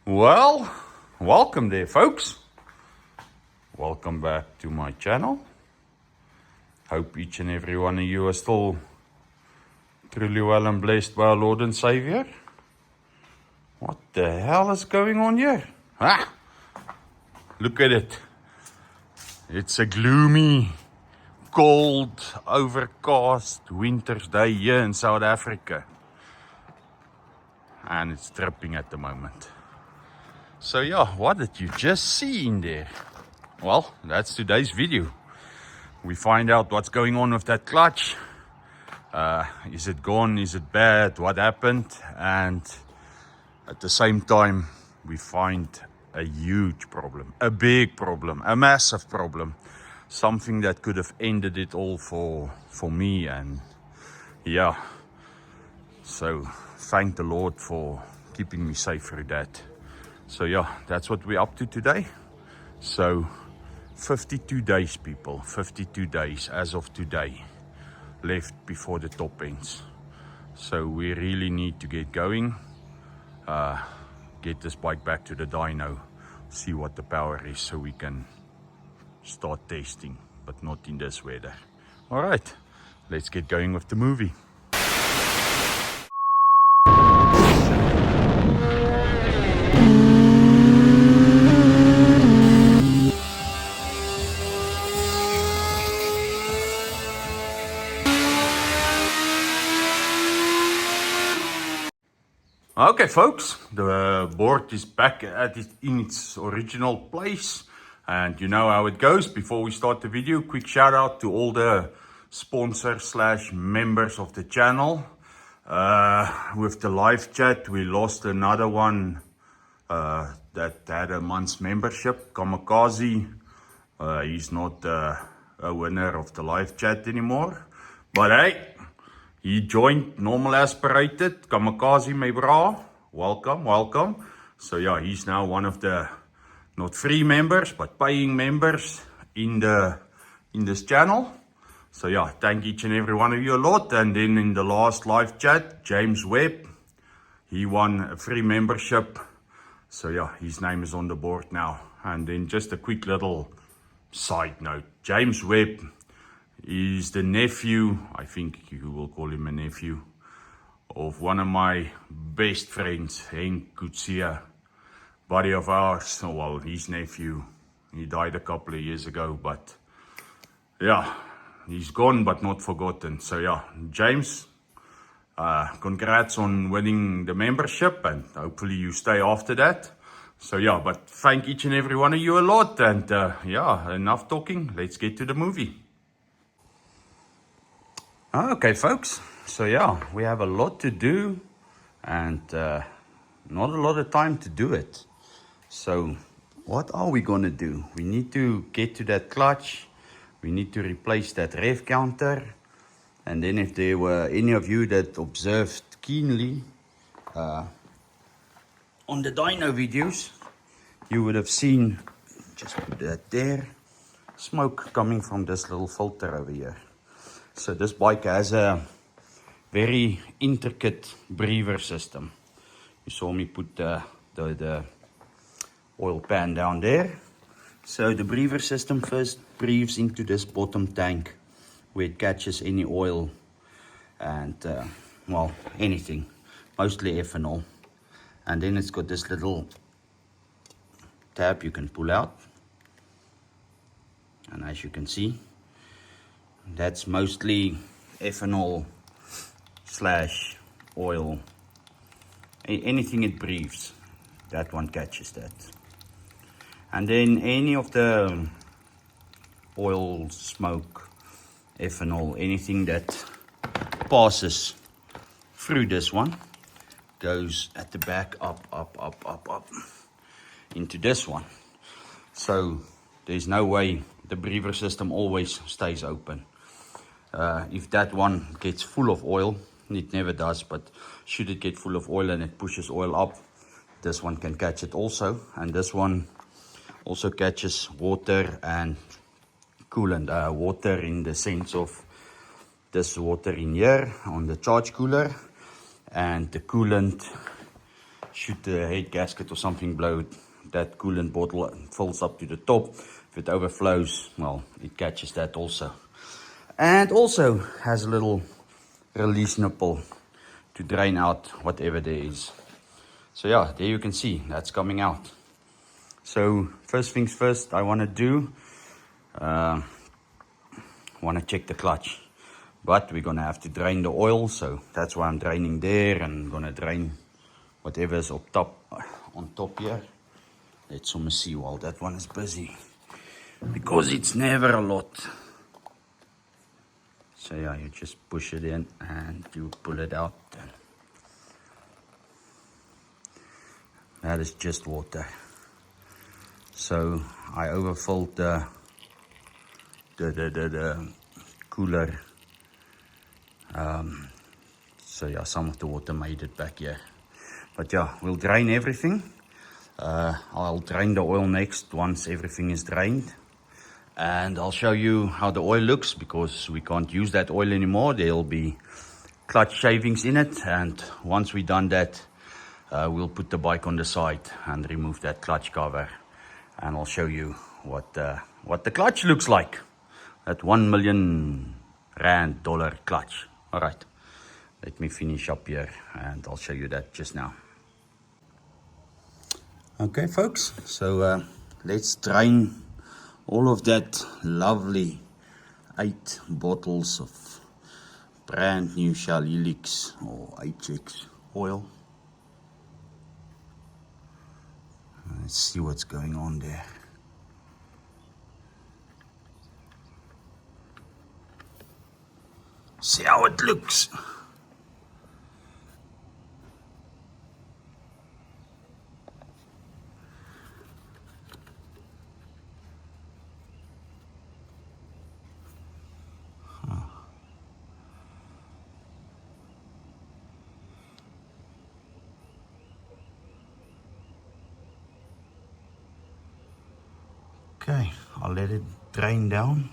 Well, welcome there, folks. Welcome back to my channel. Hope each and every one of you are still truly well and blessed by our Lord and Savior. What the hell is going on here? Ah, look at it. It's a gloomy, cold, overcast winter's day here in South Africa. And it's dripping at the moment. So yeah, what did you just see in there? Well, that's today's video. We find out what's going on with that clutch. Is it gone? Is it bad? What happened? And at the same time, we find a huge problem, a big problem, a massive problem. Something that could have ended it all for me. And yeah, so thank the Lord for keeping me safe through that. So yeah, that's what we're up to today. So 52 days, people, 52 days as of today left before the top ends. So we really need to get going, get this bike back to the dyno, see what the power is so we can start testing, but not in this weather. All right, let's get going with the movie. Okay, folks, the board is back in its original place, and you know how it goes. Before we start the video, quick shout out to all the sponsors / members of the channel. With the live chat, we lost another one that had a month's membership, Kamikaze. He's not a winner of the live chat anymore, but hey, he joined Normal Aspirated. Kamikaze, my bra. Welcome, welcome. So yeah, he's now one of the not free members, but paying members in this channel. So yeah, thank each and every one of you a lot. And then in the last live chat, James Webb, he won a free membership. So yeah, his name is on the board now. And then just a quick little side note. James Webb is the nephew, I think you will call him a nephew, of one of my best friends, Henk Kutsia, buddy of ours. Well, his nephew, he died a couple of years ago, but yeah, he's gone but not forgotten. So yeah, James, congrats on winning the membership, and hopefully you stay after that. So yeah, but thank each and every one of you a lot, and yeah, enough talking, let's get to the movie. Okay, folks, so yeah, we have a lot to do and not a lot of time to do it. So what are we going to do? We need to get to that clutch. We need to replace that rev counter. And then if there were any of you that observed keenly on the dyno videos, you would have seen, just put that there, smoke coming from this little filter over here. So this bike has a very intricate breather system. You saw me put the oil pan down there. So the breather system first breathes into this bottom tank where it catches any oil and, well, anything, mostly ethanol. And then it's got this little tab you can pull out. And as you can see, that's mostly ethanol / oil. Anything it breathes, that one catches that. And then any of the oil, smoke, ethanol, anything that passes through this one goes at the back up into this one. So there's no way the breather system always stays open. If that one gets full of oil, it never does, but should it get full of oil and it pushes oil up, this one can catch it also. And this one also catches water and coolant. Water in the sense of this water in here on the charge cooler, and the coolant should the head gasket or something blow, that coolant bottle fills up to the top. If it overflows, well, it catches that also. And also has a little release nipple to drain out whatever there is. So yeah, there you can see that's coming out. So first things first, I want to do, want to check the clutch. But we're going to have to drain the oil, so that's why I'm draining there, and I'm going to drain whatever's up top, on top here. Let's almost see while that one is busy, because it's never a lot. So yeah, you just push it in and you pull it out. That is just water. So I overfilled the cooler. So yeah, some of the water made it back here. But yeah, we'll drain everything. I'll drain the oil next once everything is drained. And I'll show you how the oil looks, because we can't use that oil anymore. There'll be clutch shavings in it. And once we've done that, we'll put the bike on the side and remove that clutch cover. And I'll show you what the clutch looks like. That $1 million clutch. All right, let me finish up here and I'll show you that just now. Okay folks, so let's drain all of that lovely 8 bottles of brand new Shell Helix or HX oil. Let's see what's going on there. See how it looks. Okay, I'll let it drain down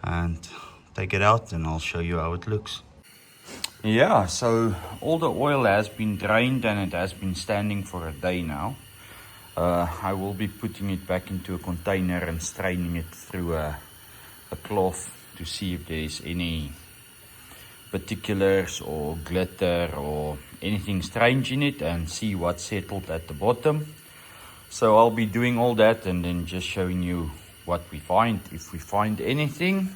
and take it out and I'll show you how it looks. Yeah, so all the oil has been drained and it has been standing for a day now. I will be putting it back into a container and straining it through a cloth to see if there's any particulars or glitter or anything strange in it, and see what's settled at the bottom. So I'll be doing all that and then just showing you what we find, if we find anything.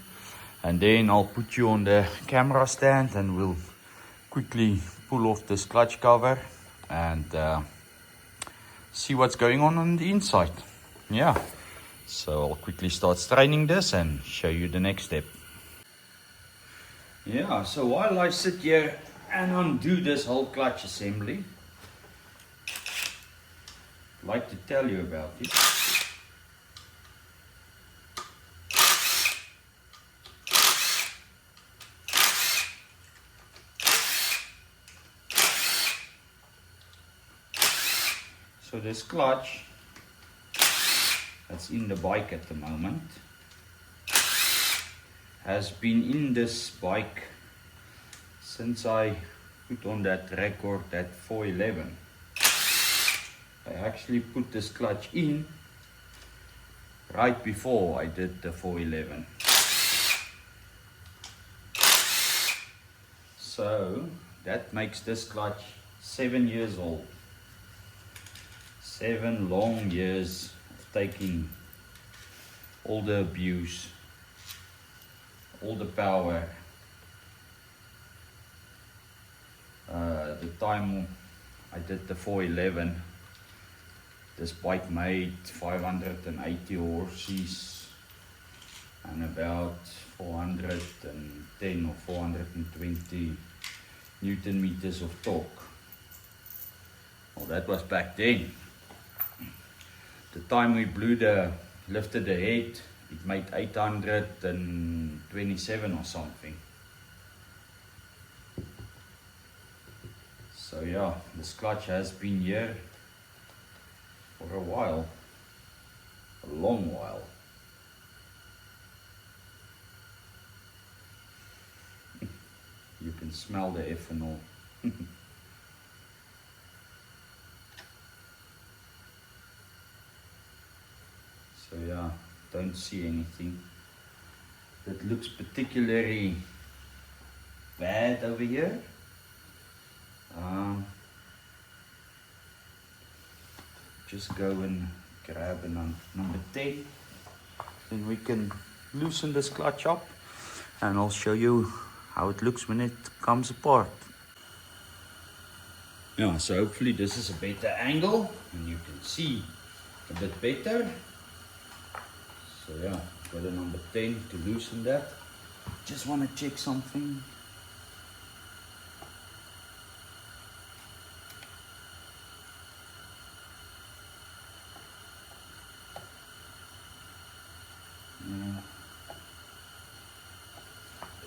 And then I'll put you on the camera stand and we'll quickly pull off this clutch cover and see what's going on the inside. Yeah, so I'll quickly start straining this and show you the next step. Yeah, so while I sit here and undo this whole clutch assembly, I'd like to tell you about it. So this clutch that's in the bike at the moment has been in this bike since I put on that record at 411. I actually put this clutch in right before I did the 411. So that makes this clutch 7 years old. 7 long years of taking all the abuse, all the power. The time I did the 411, this bike made 580 horses and about 410 or 420 Newton meters of torque. Well, that was back then. The time we lifted the head, it made 827 or something. So yeah, this clutch has been here for a while, a long while. You can smell the ethanol. So yeah, don't see anything that looks particularly bad over here. Just go and grab a number 10. Then we can loosen this clutch up and I'll show you how it looks when it comes apart. Yeah, so hopefully this is a better angle and you can see a bit better. So yeah, got a number 10 to loosen that. Just want to check something.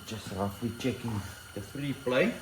Just roughly checking the free play.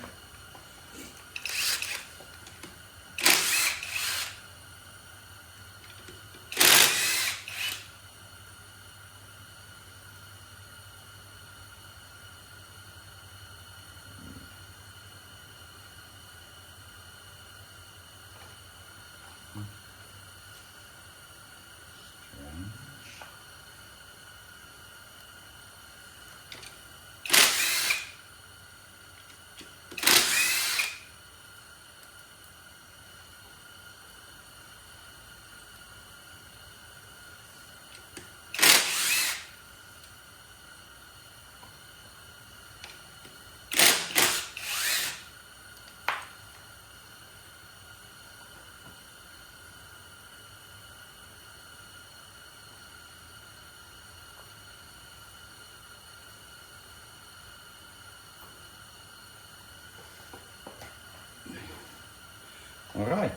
Alright,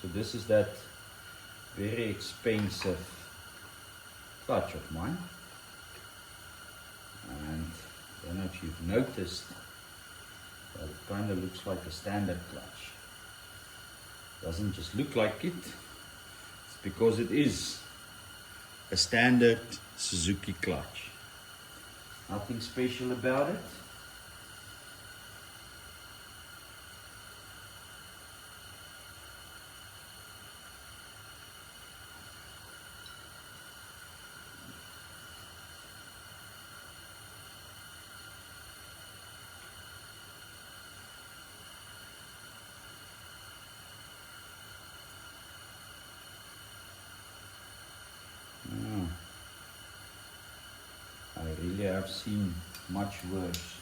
so this is that very expensive clutch of mine, and I don't know if you've noticed, but it kind of looks like a standard clutch. Doesn't just look like it, it's because it is a standard Suzuki clutch. Nothing special about it. I really have seen much worse.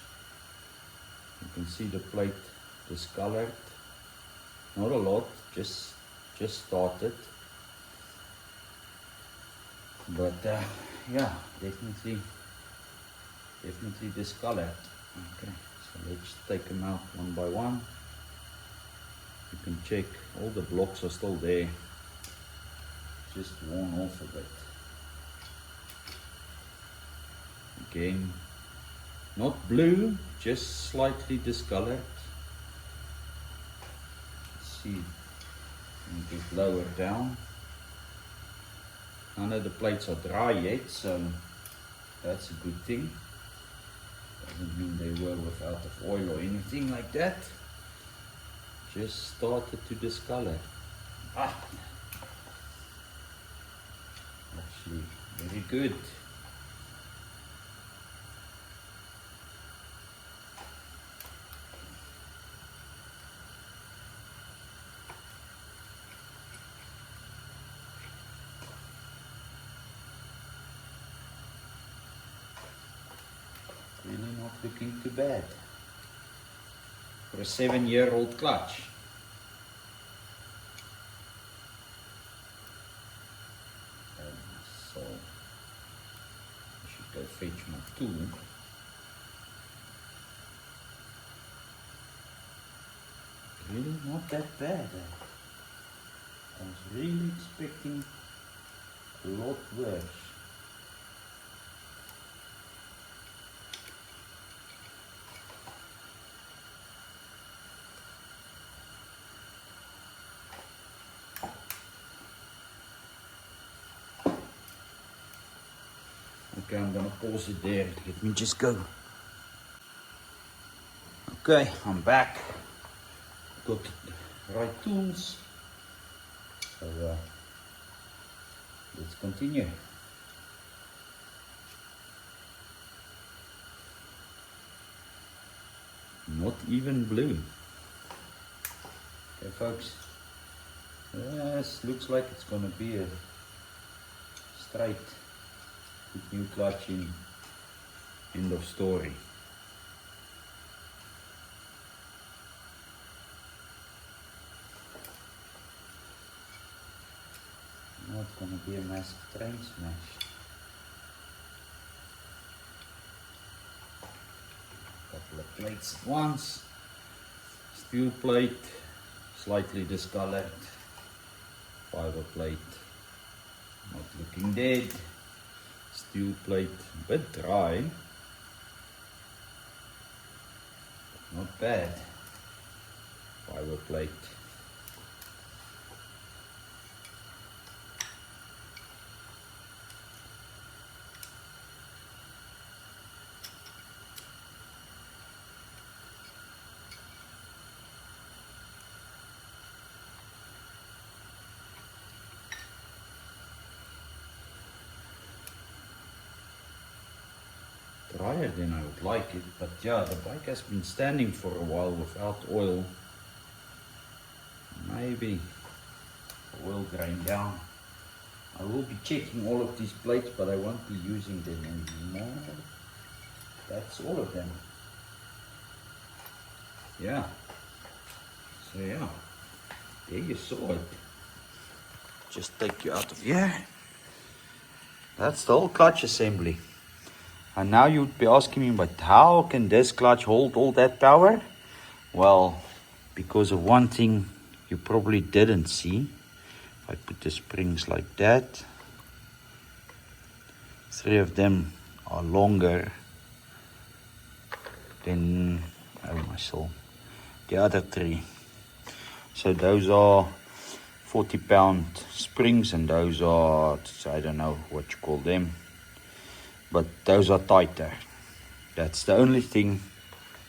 You can see the plate discolored. Not a lot, just started. But yeah, definitely discolored. Okay, so let's take them out one by one. You can check all the blocks are still there, just worn off a bit. Again, not blue, just slightly discolored. Let's see, and get lower down. None of the plates are dry yet, so that's a good thing. Doesn't mean they were without of oil or anything like that. Just started to discolor. Actually, very good. Really not looking too bad for a 7-year-old clutch. So I should go fetch my tool. Really not that bad. I was really expecting a lot worse. Okay, I'm gonna pause it there. Let me just go. Okay, I'm back. Got the right tools. So let's continue. not even blue. Okay folks, this looks like it's going to be a straight with new clutch in. End of story. Now it's going to be a massive train smash. Couple of plates at once. Steel plate, slightly discolored. Fiber plate, not looking dead. Steel plate, a bit dry. Not bad. Fiber plate. Drier than I would like it, but yeah, the bike has been standing for a while without oil. Maybe oil drain down. I will be checking all of these plates, but I won't be using them anymore. That's all of them. Yeah. So yeah, there you saw it. Just take you out of here. That's the whole clutch assembly. And now you'd be asking me, but how can this clutch hold all that power? Well, because of one thing you probably didn't see. If I put the springs like that, 3 of them are longer than, oh my soul, the other 3. So those are 40-pound springs, and those are, I don't know what you call them, but those are tighter. That's the only thing.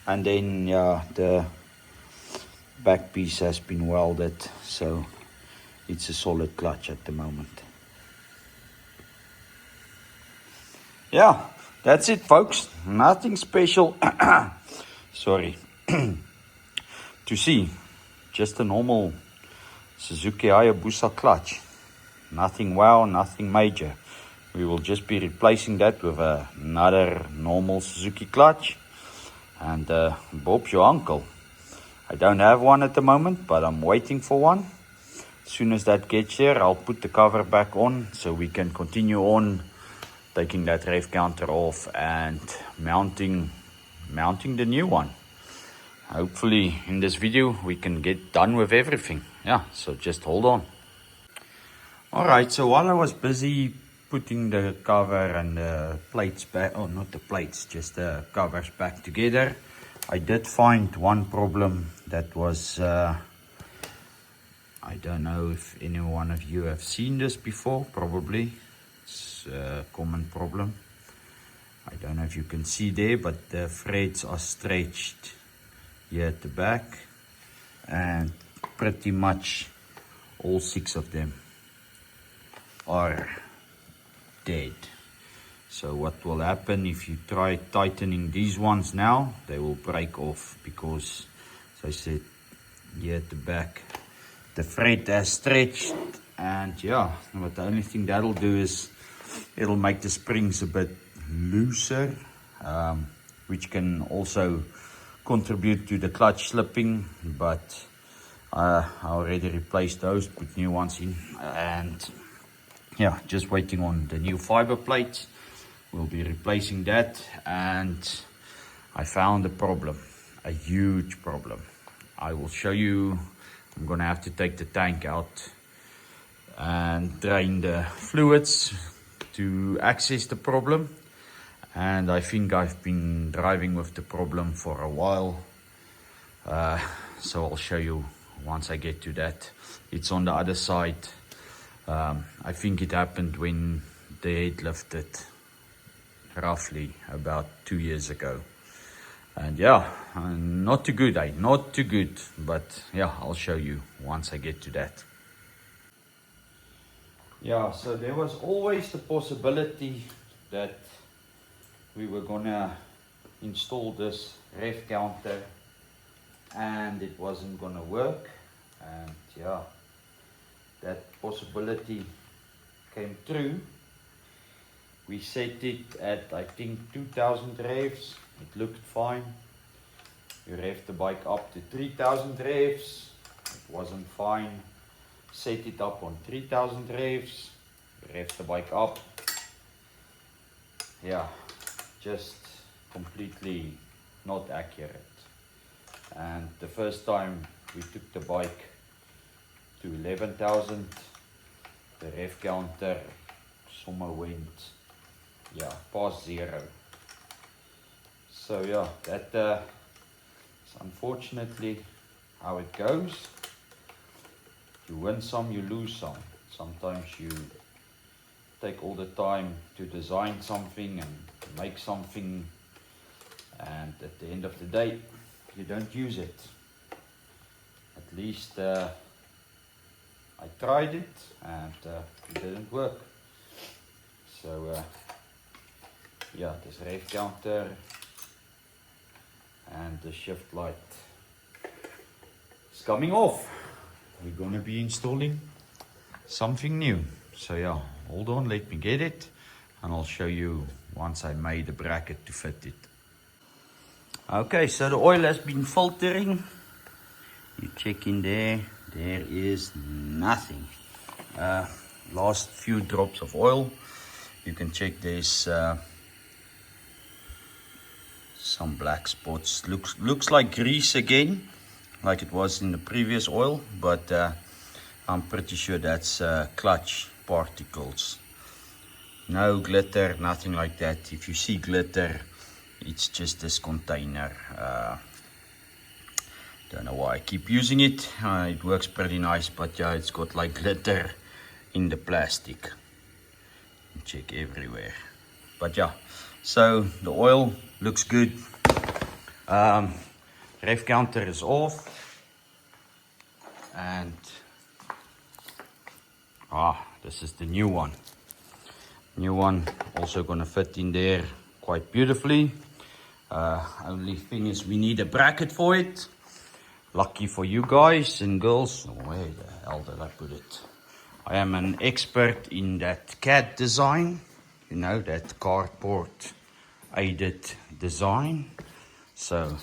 And then yeah, the back piece has been welded, so it's a solid clutch at the moment. Yeah, that's it folks, nothing special. Sorry. To see, just a normal Suzuki Hayabusa clutch. Nothing wow, nothing major. We will just be replacing that with another normal Suzuki clutch. And Bob's your uncle. I don't have one at the moment, but I'm waiting for one. As soon as that gets here, I'll put the cover back on so we can continue on taking that rev counter off and mounting the new one. Hopefully in this video we can get done with everything. Yeah, so just hold on. Alright, so while I was busy putting the cover and the plates back, oh not the plates, just the covers back together, I did find one problem that was, I don't know if any one of you have seen this before, probably. It's a common problem. I don't know if you can see there, but the threads are stretched here at the back, and pretty much all 6 of them are dead. So what will happen if you try tightening these ones now, they will break off because, as I said, here at the back the thread has stretched, and yeah, but the only thing that'll do is it'll make the springs a bit looser, which can also contribute to the clutch slipping, but I already replaced those, put new ones in, and yeah, just waiting on the new fiber plates. We'll be replacing that, and I found a problem, a huge problem. I will show you. I'm gonna have to take the tank out and drain the fluids to access the problem. And I think I've been driving with the problem for a while, so I'll show you once I get to that. It's on the other side. I think it happened when the head lifted, roughly about 2 years ago. And yeah, not too good, not too good, but yeah, I'll show you once I get to that. Yeah, so there was always the possibility that we were gonna install this rev counter and it wasn't gonna work, and yeah, that possibility came true. We set it at, I think, 2000 revs. It looked fine. We revved the bike up to 3000 revs. It wasn't fine. Set it up on 3000 revs. We revved the bike up. Yeah, just completely not accurate. And the first time we took the bike to 11,000, the rev counter somewhere went, yeah, past 0. So yeah, that is unfortunately how it goes. You win some, you lose some. Sometimes you take all the time to design something and make something, and at the end of the day you don't use it. At least I tried it and it didn't work. So yeah, this rev counter and the shift light is coming off. We're gonna be installing something new. So yeah, hold on, let me get it and I'll show you once I made a bracket to fit it. Okay, so the oil has been filtering. You check in there, there is nothing. Last few drops of oil. You can check there's some black spots. Looks like grease again, like it was in the previous oil, but I'm pretty sure that's clutch particles. No glitter, nothing like that. If you see glitter, it's just this container. Don't know why I keep using it. It works pretty nice, but yeah, it's got like glitter in the plastic. Check everywhere. But yeah, so the oil looks good. Rev counter is off, and this is the new one. New one also gonna fit in there quite beautifully. Only thing is we need a bracket for it. Lucky for you guys and girls. Where the hell did I put it? I am an expert in that CAD design, you know, that cardboard aided design. So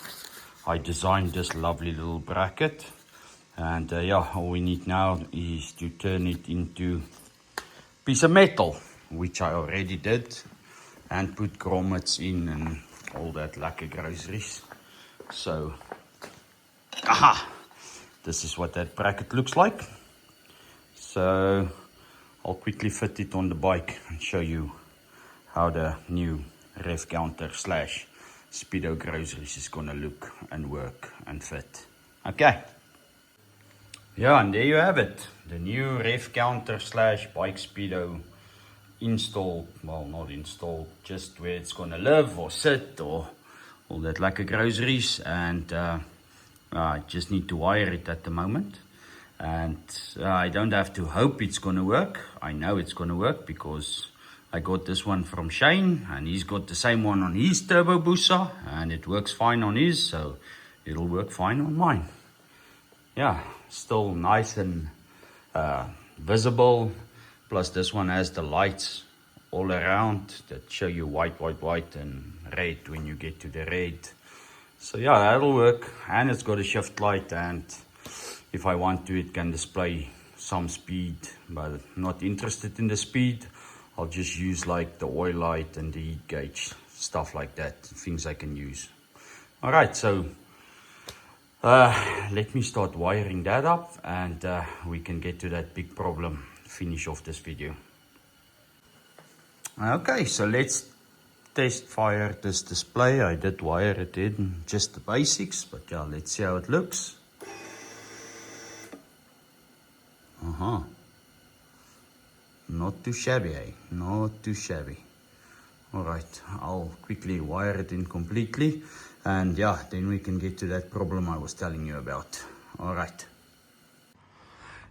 I designed this lovely little bracket, and yeah, all we need now is to turn it into a piece of metal, which I already did, and put grommets in and all that lekker groceries. So this is what that bracket looks like. So I'll quickly fit it on the bike and show you how the new rev counter slash Speedo groceries is gonna look and work and fit. Okay. Yeah, and there you have it. The new rev counter slash bike Speedo installed. Well, not installed, just where it's gonna live or sit or all that lekker groceries. And I just need to wire it at the moment. And I don't have to hope it's gonna work. I know it's gonna work because I got this one from Shane, and he's got the same one on his turbo booster, and it works fine on his, so it'll work fine on mine. Yeah, still nice and visible. Plus this one has the lights all around that show you white, and red when you get to the red. So yeah, that'll work. And it's got a shift light, and if I want to, it can display some speed, but not interested in the speed. I'll just use like the oil light and the heat gauge, stuff like that, things I can use. All right, so let me start wiring that up, and we can get to that big problem, finish off this video. Okay, so let's test fire this display. I did wire it in, just the basics, but yeah, let's see how it looks. Not too shabby, eh? Not too shabby. All right, I'll quickly wire it in completely, and yeah, then we can get to that problem I was telling you about. All right.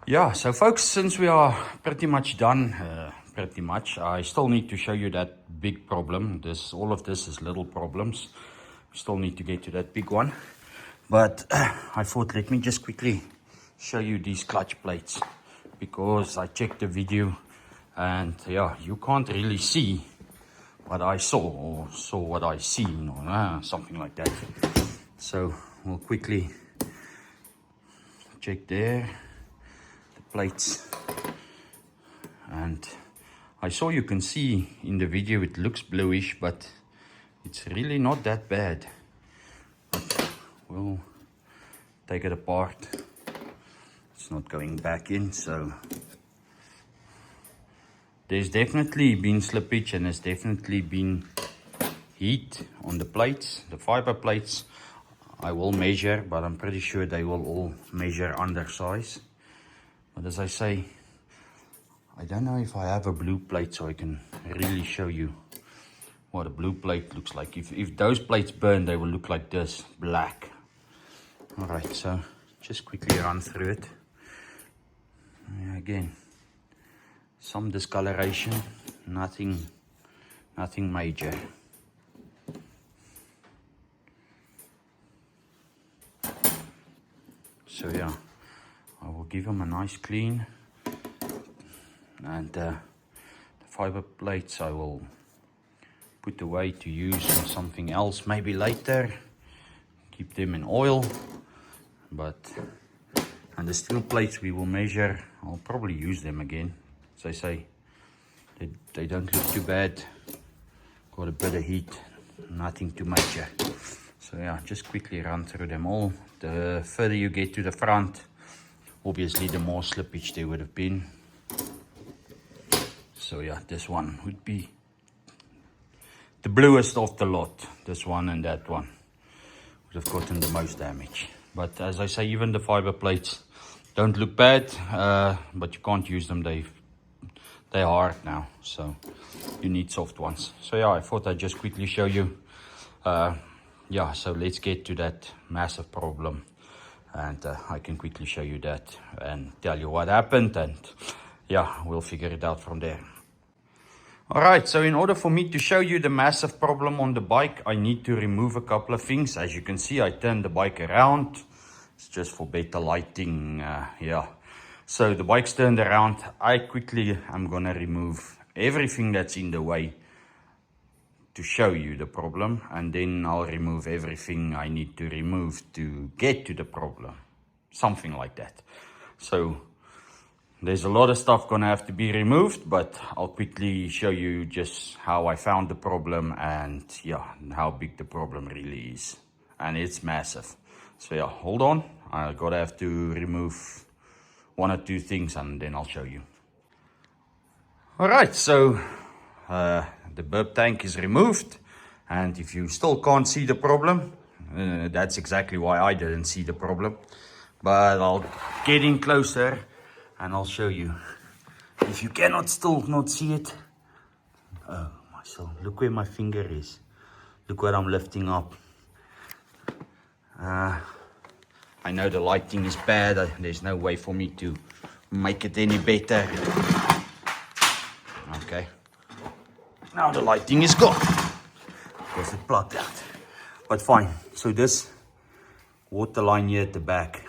Yeah, so folks, since we are pretty much done, I still need to show you that big problem. All of this is little problems. We still need to get to that big one. But I thought, let me just quickly show you these clutch plates, because I checked the video and yeah, you can't really see what I saw or saw what I seen, or something like that. So we'll quickly check there, the plates. And I saw, you can see in the video it looks bluish, but it's really not that bad. But we'll take it apart. It's not going back in, so there's definitely been slippage and there's definitely been heat on the plates, the fiber plates. I will measure, but I'm pretty sure they will all measure undersize. But as I say, I don't know if I have a blue plate so I can really show you what a blue plate looks like. If those plates burn, they will look like this, black. Alright, so just quickly run through it. Yeah, again, some discoloration, nothing major. So yeah, I will give them a nice clean, and the fiber plates I will put away to use for something else maybe later, keep them in oil. And the steel plates we will measure, I'll probably use them again. As I say, they don't look too bad, got a bit of heat, nothing too major. So yeah, just quickly run through them all. The further you get to the front, obviously the more slippage there would have been. So yeah, this one would be the bluest of the lot. This one and that one would have gotten the most damage. But as I say, even the fiber plates don't look bad, but you can't use them. They're hard now, so you need soft ones. So yeah, I thought I'd just quickly show you. Yeah, so let's get to that massive problem, and I can quickly show you that and tell you what happened, and yeah, we'll figure it out from there. Alright, so in order for me to show you the massive problem on the bike, I need to remove a couple of things. As you can see, I turned the bike around. It's just for better lighting, yeah. So the bike's turned around. I quickly am gonna remove everything that's in the way to show you the problem, and then I'll remove everything I need to remove to get to the problem. Something like that. So there's a lot of stuff gonna have to be removed, but I'll quickly show you just how I found the problem and yeah, how big the problem really is. And it's massive. So yeah, hold on. I gotta have to remove one or two things and then I'll show you. Alright, so the burp tank is removed, and if you still can't see the problem, that's exactly why I didn't see the problem. But I'll get in closer and I'll show you. If you cannot still not see it, oh my soul, look where my finger is. Look what I'm lifting up. I know the lighting is bad. There's no way for me to make it any better. Okay. Now the lighting is gone because it plugged out. But fine. So this water line here at the back.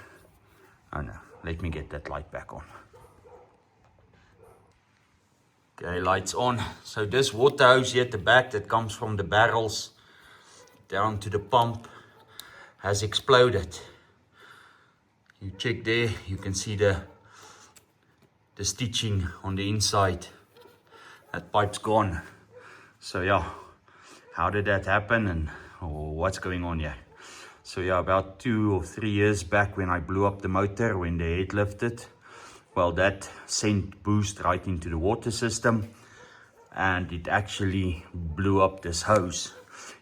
Oh no, let me get that light back on. Okay, lights on. So this water hose here at the back that comes from the barrels down to the pump has exploded. You check there, you can see the stitching on the inside. That pipe's gone. So yeah, how did that happen and what's going on here? So yeah, about 2 or 3 years back when I blew up the motor, when the head lifted, well, that sent boost right into the water system and it actually blew up this hose.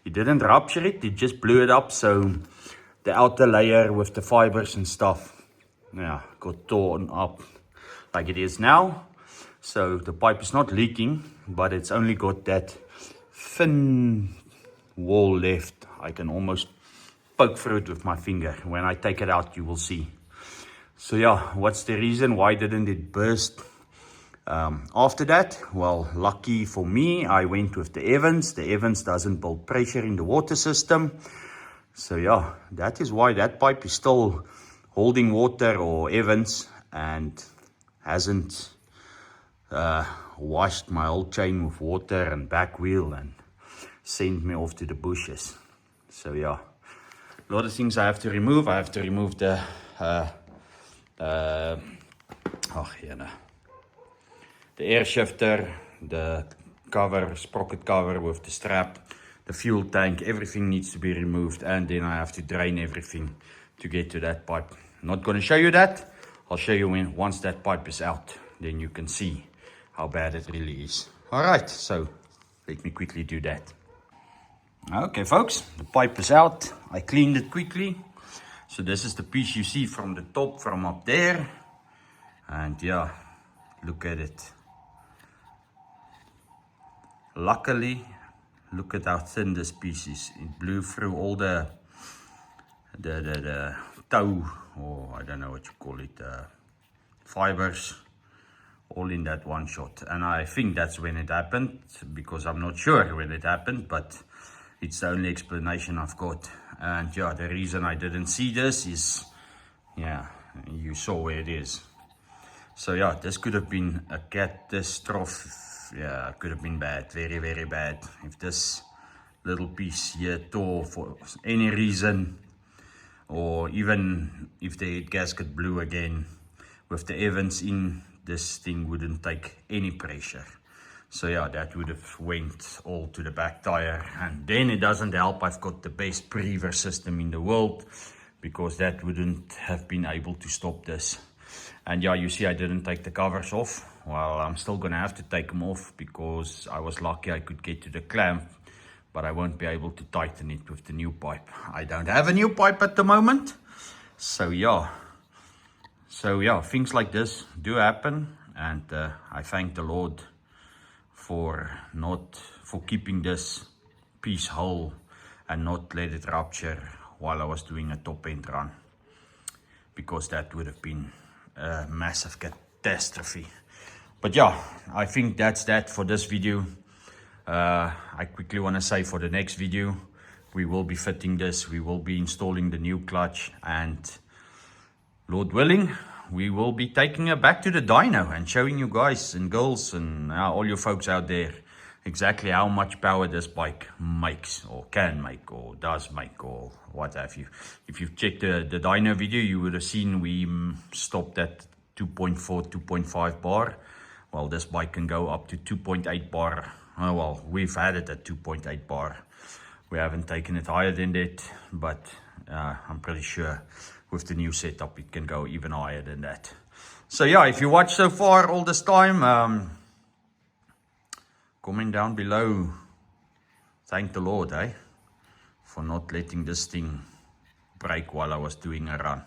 It didn't rupture it, it just blew it up, so the outer layer with the fibers and stuff, yeah, got torn up like it is now. So the pipe is not leaking, but it's only got that thin wall left. I can almost poke through it with my finger. When I take it out, you will see. So yeah, what's the reason? Why didn't it burst after that? Well, lucky for me, I went with the Evans. The Evans doesn't build pressure in the water system. So yeah, that is why that pipe is still holding water or Evans and hasn't washed my whole chain with water and back wheel and sent me off to the bushes. So yeah, a lot of things I have to remove. I have to remove the the air shifter, the cover, sprocket cover with the strap, the fuel tank, everything needs to be removed, and then I have to drain everything to get to that pipe. Not going to show you that. I'll show you once that pipe is out, then you can see how bad it really is. Alright, so let me quickly do that. Okay folks, the pipe is out. I cleaned it quickly. So this is the piece you see from the top, from up there. And yeah, look at it. Luckily, look at how thin this piece is. It blew through all the tow, or I don't know what you call it, fibers, all in that one shot. And I think that's when it happened, because I'm not sure when it happened, but it's the only explanation I've got. And yeah, the reason I didn't see this is, yeah, you saw where it is. So yeah, this could have been a catastrophe. Yeah, it could have been bad, very, very bad. If this little piece here tore for any reason, or even if the head gasket blew again, with the Evans in, this thing wouldn't take any pressure. So yeah, that would have went all to the back tire. And then it doesn't help I've got the best prever system in the world, because that wouldn't have been able to stop this. And yeah, you see I didn't take the covers off. Well, I'm still gonna have to take them off, because I was lucky I could get to the clamp, but I won't be able to tighten it with the new pipe. I don't have a new pipe at the moment. So yeah, things like this do happen, and I thank the Lord for keeping this piece whole and not let it rupture while I was doing a top end run, because that would have been a massive catastrophe. But yeah, I think that's that for this video. I quickly want to say, for the next video, we will be fitting this, we will be installing the new clutch, and Lord willing, we will be taking it back to the dyno and showing you guys and girls and all you folks out there exactly how much power this bike makes, or can make, or does make, or what have you. If you've checked the dyno video, you would have seen we stopped at 2.4, 2.5 bar. Well, this bike can go up to 2.8 bar. Oh, well, we've had it at 2.8 bar. We haven't taken it higher than that, but I'm pretty sure with the new setup it can go even higher than that. So yeah, if you watch so far all this time, comment down below. Thank the Lord, for not letting this thing break while I was doing a run.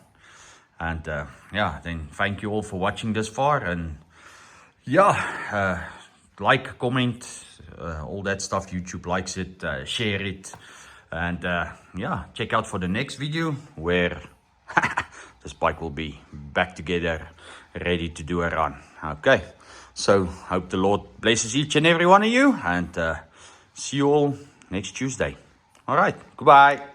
And yeah, then thank you all for watching this far. And yeah, like, comment, all that stuff. YouTube likes it, share it. And yeah, check out for the next video where this bike will be back together, ready to do a run. Okay, so hope the Lord blesses each and every one of you, and see you all next Tuesday. All right, goodbye.